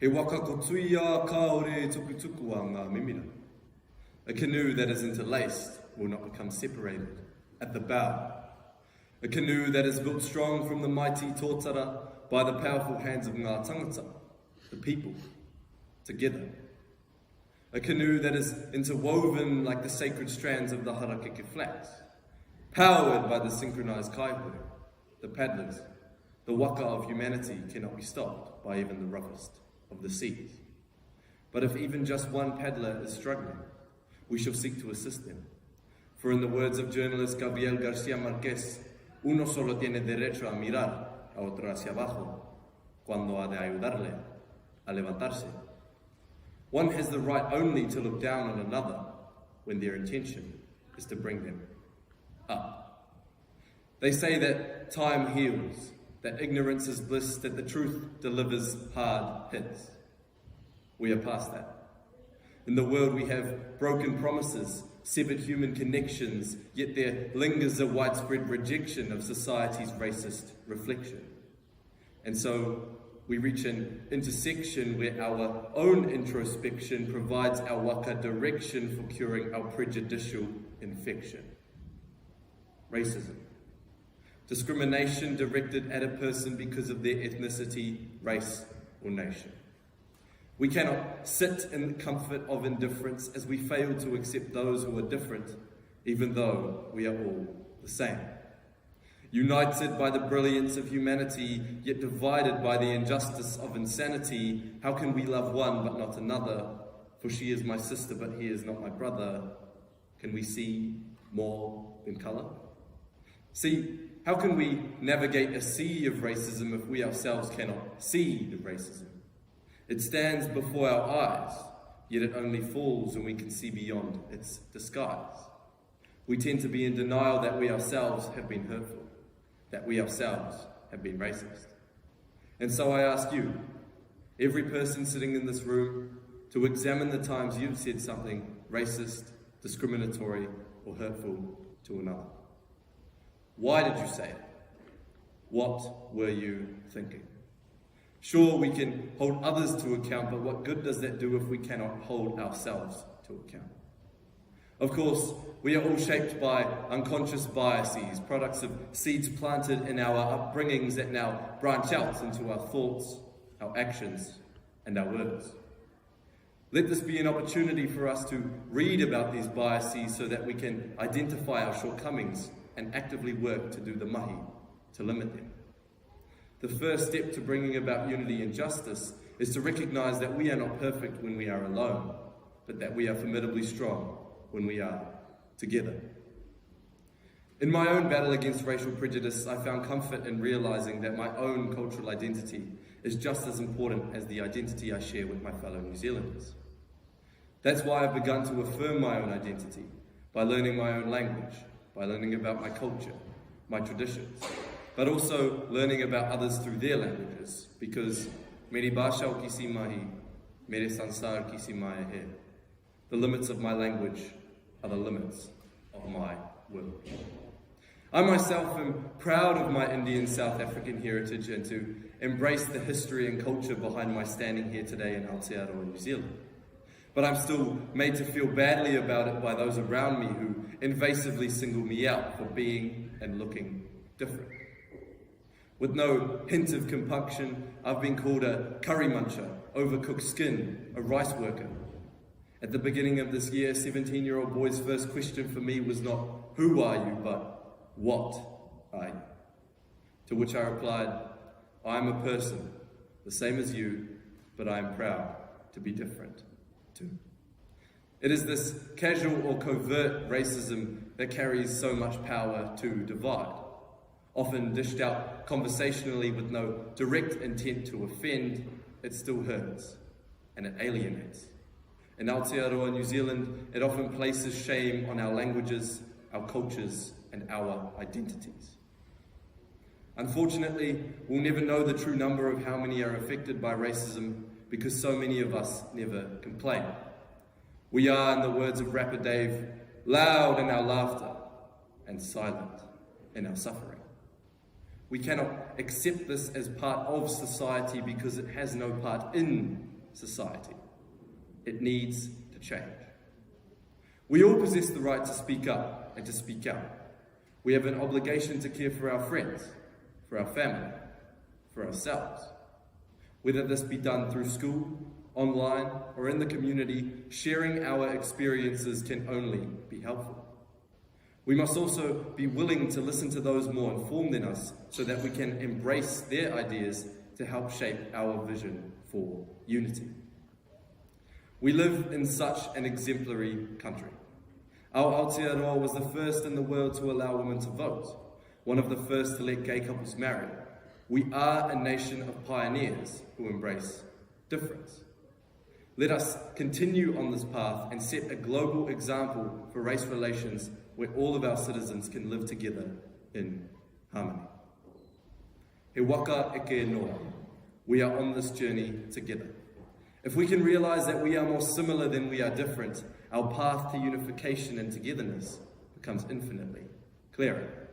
He waka kotuia kaore tukutuku a ngā mimina. A canoe that is interlaced will not become separated at the bow. A canoe that is built strong from the mighty tōtara by the powerful hands of ngā tangata, the people, together. A canoe that is interwoven like the sacred strands of the harakeke flags, powered by the synchronized kaihui, the paddlers. The waka of humanity cannot be stopped by even the roughest of the seas. But if even just one paddler is struggling, we shall seek to assist them. For in the words of journalist Gabriel Garcia Marquez, uno solo tiene derecho a mirar a otro hacia abajo cuando ha de ayudarle a levantarse. One has the right only to look down on another when their intention is to bring them up. They say that time heals, that ignorance is bliss, that the truth delivers hard hits. We are past that. In the world we have broken promises, severed human connections, yet there lingers a widespread rejection of society's racist reflection. And so we reach an intersection where our own introspection provides our waka direction for curing our prejudicial infection. Racism. Discrimination directed at a person because of their ethnicity, race, or nation. We cannot sit in the comfort of indifference as we fail to accept those who are different, even though we are all the same. United by the brilliance of humanity, yet divided by the injustice of insanity, how can we love one but not another? For she is my sister, but he is not my brother. Can we see more than colour? See, how can we navigate a sea of racism if we ourselves cannot see the racism? It stands before our eyes, yet it only falls when we can see beyond its disguise. We tend to be in denial that we ourselves have been hurtful, that we ourselves have been racist. And so I ask you, every person sitting in this room, to examine the times you've said something racist, discriminatory, or hurtful to another. Why did you say it? What were you thinking? Sure, we can hold others to account, but what good does that do if we cannot hold ourselves to account? Of course, we are all shaped by unconscious biases, products of seeds planted in our upbringings that now branch out into our thoughts, our actions, and our words. Let this be an opportunity for us to read about these biases so that we can identify our shortcomings and actively work to do the mahi to limit them. The first step to bringing about unity and justice is to recognize that we are not perfect when we are alone, but that we are formidably strong when we are together. In my own battle against racial prejudice, I found comfort in realizing that my own cultural identity is just as important as the identity I share with my fellow New Zealanders. That's why I've begun to affirm my own identity by learning my own language, by learning about my culture, my traditions, but also learning about others through their languages, because meri bhasha o kisi mahi, mere sansar kisi maya hai. The limits of my language are the limits of my world. I myself am proud of my Indian South African heritage and to embrace the history and culture behind my standing here today in Aotearoa, New Zealand. But I'm still made to feel badly about it by those around me who invasively single me out for being and looking different. With no hint of compunction, I've been called a curry muncher, overcooked skin, a rice worker. At the beginning of this year, 17-year-old boy's first question for me was not, "Who are you?" but, "What are you?" To which I replied, "I am a person, the same as you, but I am proud to be different too." It is this casual or covert racism that carries so much power to divide. Often dished out conversationally with no direct intent to offend, it still hurts and it alienates. In Aotearoa, New Zealand, it often places shame on our languages, our cultures, and our identities. Unfortunately, we'll never know the true number of how many are affected by racism because so many of us never complain. We are, in the words of rapper Dave, loud in our laughter and silent in our suffering. We cannot accept this as part of society because it has no part in society. It needs to change. We all possess the right to speak up and to speak out. We have an obligation to care for our friends, for our family, for ourselves. Whether this be done through school, online, or in the community, sharing our experiences can only be helpful. We must also be willing to listen to those more informed than us so that we can embrace their ideas to help shape our vision for unity. We live in such an exemplary country. Our Aotearoa was the first in the world to allow women to vote, one of the first to let gay couples marry. We are a nation of pioneers who embrace difference. Let us continue on this path and set a global example for race relations where all of our citizens can live together in harmony. He waka eke noa. We are on this journey together. If we can realize that we are more similar than we are different, our path to unification and togetherness becomes infinitely clearer.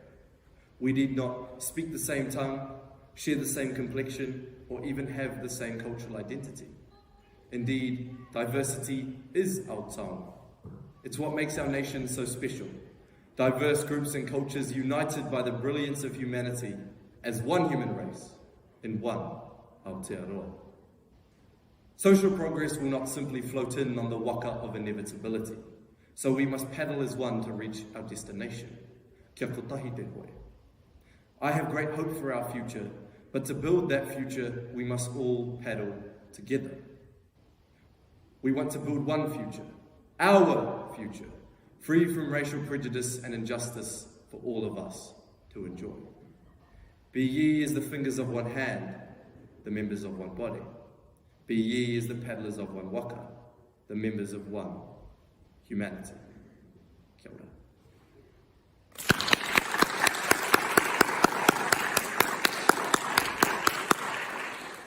We need not speak the same tongue, share the same complexion, or even have the same cultural identity. Indeed, diversity is our tongue. It's what makes our nation so special. Diverse groups and cultures united by the brilliance of humanity as one human race in one Aotearoa. Social progress will not simply float in on the waka of inevitability, so we must paddle as one to reach our destination. Kia kotahi te hoe. I have great hope for our future, but to build that future, we must all paddle together. We want to build one future, our future, free from racial prejudice and injustice for all of us to enjoy. Be ye as the fingers of one hand, the members of one body. Be ye as the paddlers of one waka, the members of one humanity. Kia ora.